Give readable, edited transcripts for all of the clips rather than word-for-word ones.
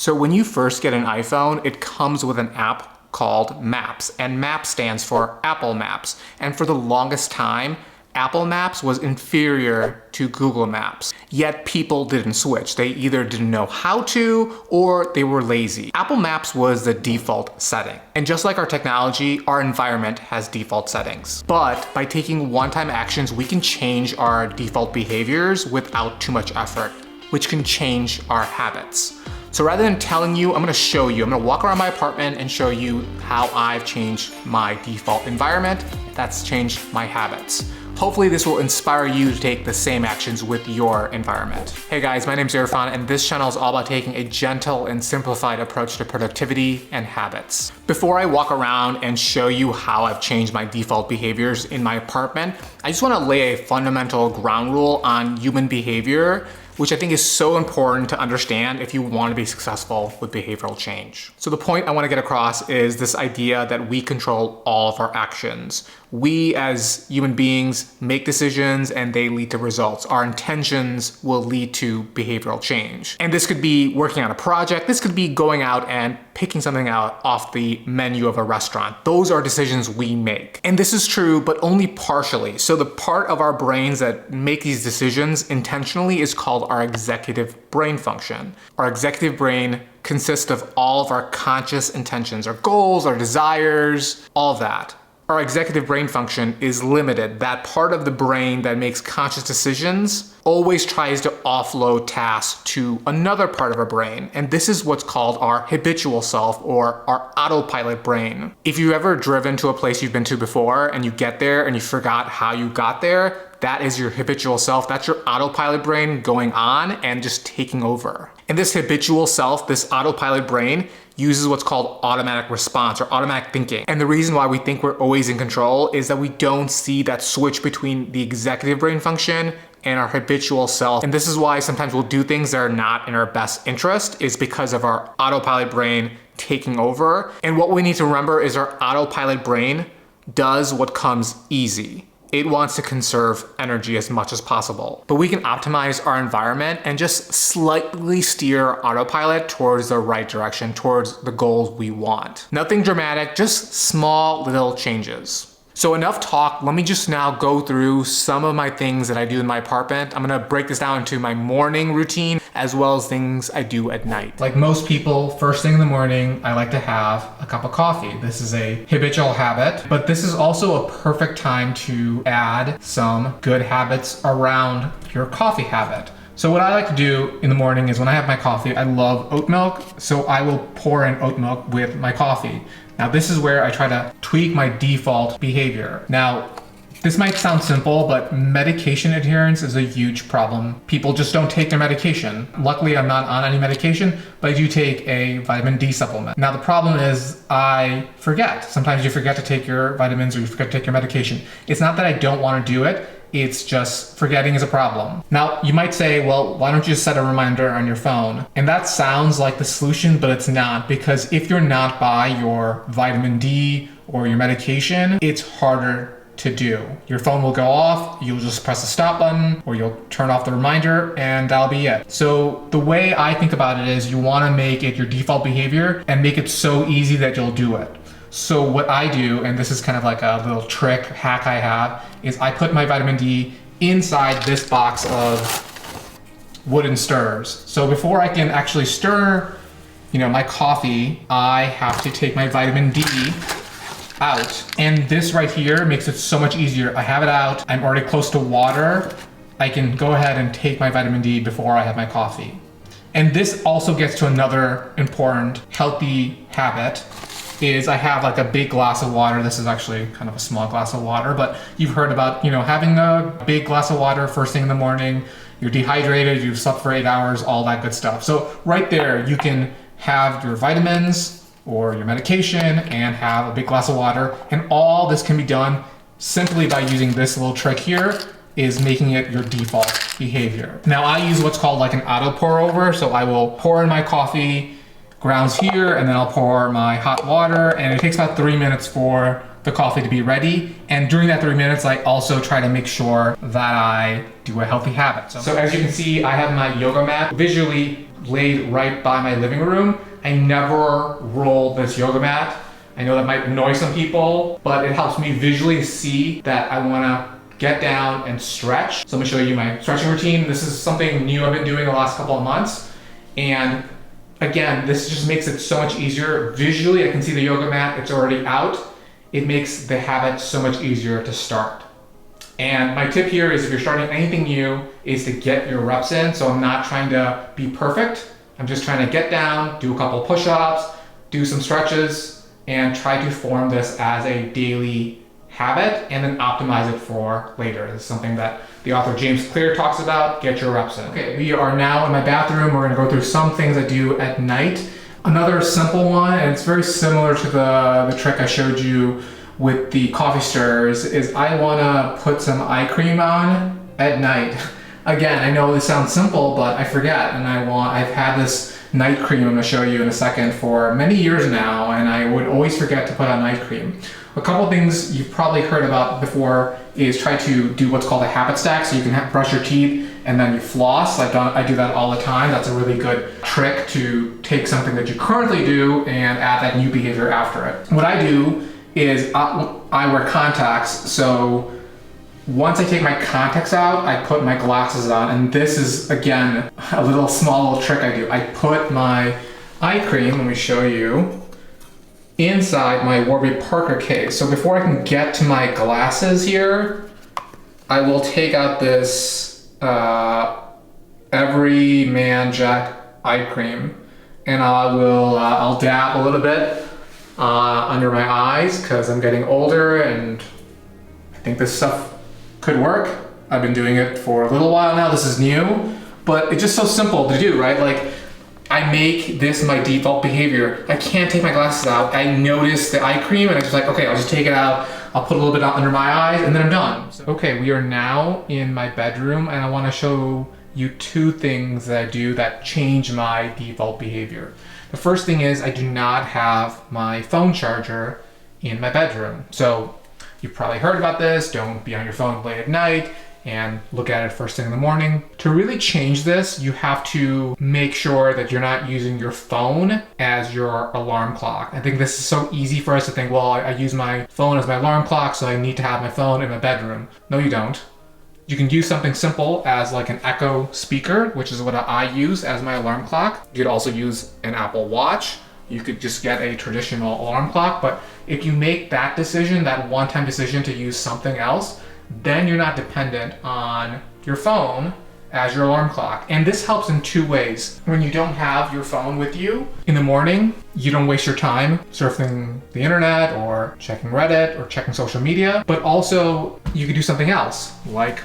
So when you first get an iPhone, it comes with an app called Maps, and Maps stands for Apple Maps. And for the longest time, Apple Maps was inferior to Google Maps, yet people didn't switch. They either didn't know how to or they were lazy. Apple Maps was the default setting. And just like our technology, our environment has default settings. But by taking one-time actions, we can change our default behaviors without too much effort, which can change our habits. So rather than telling you, I'm gonna show you. I'm gonna walk around my apartment and show you how I've changed my default environment. That's changed my habits. Hopefully this will inspire you to take the same actions with your environment. Hey guys, my name's Irfan, and this channel is all about taking a gentle and simplified approach to productivity and habits. Before I walk around and show you how I've changed my default behaviors in my apartment, I just wanna lay a fundamental ground rule on human behavior, which I think is so important to understand if you want to be successful with behavioral change. So the point I want to get across is this idea that we control all of our actions. We as human beings make decisions and they lead to results. Our intentions will lead to behavioral change. And this could be working on a project. This could be going out and picking something out off the menu of a restaurant. Those are decisions we make. And this is true, but only partially. So the part of our brains that make these decisions intentionally is called our executive brain function. Our executive brain consists of all of our conscious intentions, our goals, our desires, all of that. Our executive brain function is limited. That part of the brain that makes conscious decisions always tries to offload tasks to another part of our brain. And this is what's called our habitual self, or our autopilot brain. If you've ever driven to a place you've been to before and you get there and you forgot how you got there, that is your habitual self. That's your autopilot brain going on and just taking over. And this habitual self, this autopilot brain, uses what's called automatic response or automatic thinking. And the reason why we think we're always in control is that we don't see that switch between the executive brain function and our habitual self. And this is why sometimes we'll do things that are not in our best interest, is because of our autopilot brain taking over. And what we need to remember is our autopilot brain does what comes easy. It wants to conserve energy as much as possible. But we can optimize our environment and just slightly steer our autopilot towards the right direction, towards the goals we want. Nothing dramatic, just small little changes. So enough talk, let me just now go through some of my things that I do in my apartment. I'm gonna break this down into my morning routine as well as things I do at night. Like most people, first thing in the morning, I like to have a cup of coffee. This is a habitual habit, but this is also a perfect time to add some good habits around your coffee habit. So what I like to do in the morning is when I have my coffee, I love oat milk, so I will pour in oat milk with my coffee. Now this is where I try to tweak my default behavior. Now, this might sound simple, but medication adherence is a huge problem. People just don't take their medication. Luckily, I'm not on any medication, but I do take a vitamin D supplement. Now the problem is I forget. Sometimes you forget to take your vitamins or you forget to take your medication. It's not that I don't want to do it. It's just forgetting is a problem. Now, you might say, well, why don't you just set a reminder on your phone? And that sounds like the solution, but it's not, because if you're not by your vitamin D or your medication, it's harder to do. Your phone will go off, you'll just press the stop button, or you'll turn off the reminder, and that'll be it. So the way I think about it is you wanna make it your default behavior and make it so easy that you'll do it. So what I do, and this is kind of like a little trick, hack I have, is I put my vitamin D inside this box of wooden stirrers. So before I can actually stir, my coffee, I have to take my vitamin D out. And this right here makes it so much easier. I have it out, I'm already close to water. I can go ahead and take my vitamin D before I have my coffee. And this also gets to another important healthy habit, is I have like a big glass of water. This is actually kind of a small glass of water, but you've heard about, having a big glass of water first thing in the morning. You're dehydrated, you've slept for 8 hours, all that good stuff. So right there, you can have your vitamins or your medication and have a big glass of water. And all this can be done simply by using this little trick here, is making it your default behavior. Now I use what's called like an auto pour over. So I will pour in my coffee grounds here, and then I'll pour my hot water, and it takes about 3 minutes for the coffee to be ready. And during that 3 minutes, I also try to make sure that I do a healthy habit. So as you can see, I have my yoga mat visually laid right by my living room. I never roll this yoga mat. I know that might annoy some people, but it helps me visually see that I wanna get down and stretch. So I'm gonna show you my stretching routine. This is something new I've been doing the last couple of months. And again, this just makes it so much easier. Visually, I can see the yoga mat, it's already out. It makes the habit so much easier to start. And my tip here is if you're starting anything new, is to get your reps in. So I'm not trying to be perfect. I'm just trying to get down, do a couple push-ups, do some stretches, and try to form this as a daily habit and then optimize it for later. This is something that the author James Clear talks about, get your reps in. Okay, we are now in my bathroom. We're gonna go through some things I do at night. Another simple one, and it's very similar to the trick I showed you with the coffee stirrers, is I wanna put some eye cream on at night. Again, I know this sounds simple, but I forget, and I've had this night cream I'm gonna show you in a second for many years now, and I would always forget to put on night cream. A couple things you've probably heard about before is try to do what's called a habit stack, so you can brush your teeth and then you floss. I do that all the time. That's a really good trick to take something that you currently do and add that new behavior after it. What I do is I wear contacts, so once I take my contacts out, I put my glasses on, and this is, again, a small little trick I do. I put my eye cream, let me show you, inside my Warby Parker case. So before I can get to my glasses here, I will take out this Everyman Jack eye cream, and I'll dab a little bit under my eyes because I'm getting older and I think this stuff could work. I've been doing it for a little while now. This is new, but it's just so simple to do, right? Like, I make this my default behavior. I can't take my glasses out. I notice the eye cream and I'm just like, okay, I'll just take it out. I'll put a little bit under my eyes and then I'm done. Okay, we are now in my bedroom and I wanna show you two things that I do that change my default behavior. The first thing is I do not have my phone charger in my bedroom. So you've probably heard about this. Don't be on your phone late at night and look at it first thing in the morning. To really change this, you have to make sure that you're not using your phone as your alarm clock. I think this is so easy for us to think, well, I use my phone as my alarm clock, so I need to have my phone in my bedroom. No, you don't. You can use something simple as like an Echo speaker, which is what I use as my alarm clock. You could also use an Apple Watch. You could just get a traditional alarm clock, but if you make that decision, that one-time decision to use something else, then you're not dependent on your phone as your alarm clock. And this helps in two ways. When you don't have your phone with you in the morning, you don't waste your time surfing the internet or checking Reddit or checking social media, but also you could do something else, like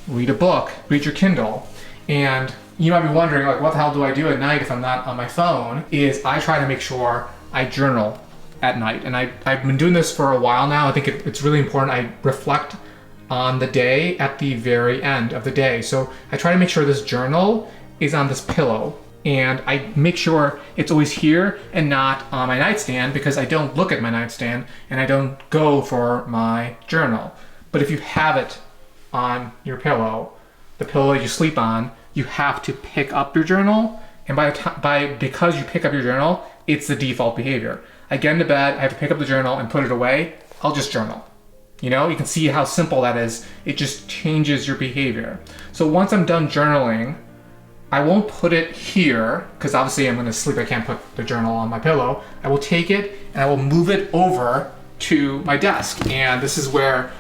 read a book, read your Kindle. And you might be wondering, like, what the hell do I do at night if I'm not on my phone? Is I try to make sure I journal at night. And I've been doing this for a while now. I think it's really important. I reflect on the day at the very end of the day. So I try to make sure this journal is on this pillow, and I make sure it's always here and not on my nightstand, because I don't look at my nightstand and I don't go for my journal. But if you have it on your pillow, the pillow that you sleep on, you have to pick up your journal, and because you pick up your journal, it's the default behavior. I get into bed, I have to pick up the journal and put it away. I'll just journal. You know, you can see how simple that is. It just changes your behavior. So once I'm done journaling, I won't put it here, because obviously I'm gonna sleep, I can't put the journal on my pillow. I will take it and I will move it over to my desk. And this is where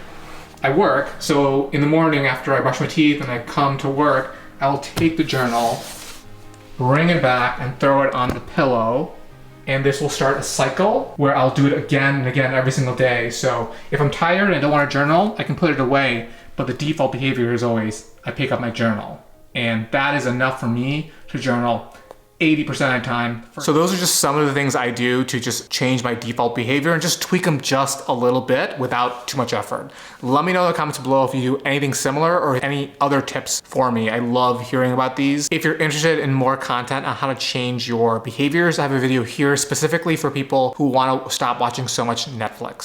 I work. So in the morning after I brush my teeth and I come to work, I will take the journal, bring it back and throw it on the pillow. And this will start a cycle where I'll do it again and again every single day. So if I'm tired and I don't want to journal, I can put it away, but the default behavior is always I pick up my journal. And that is enough for me to journal 80% of the time. So those are just some of the things I do to just change my default behavior and just tweak them just a little bit without too much effort. Let me know in the comments below if you do anything similar or any other tips for me. I love hearing about these. If you're interested in more content on how to change your behaviors, I have a video here specifically for people who want to stop watching so much Netflix.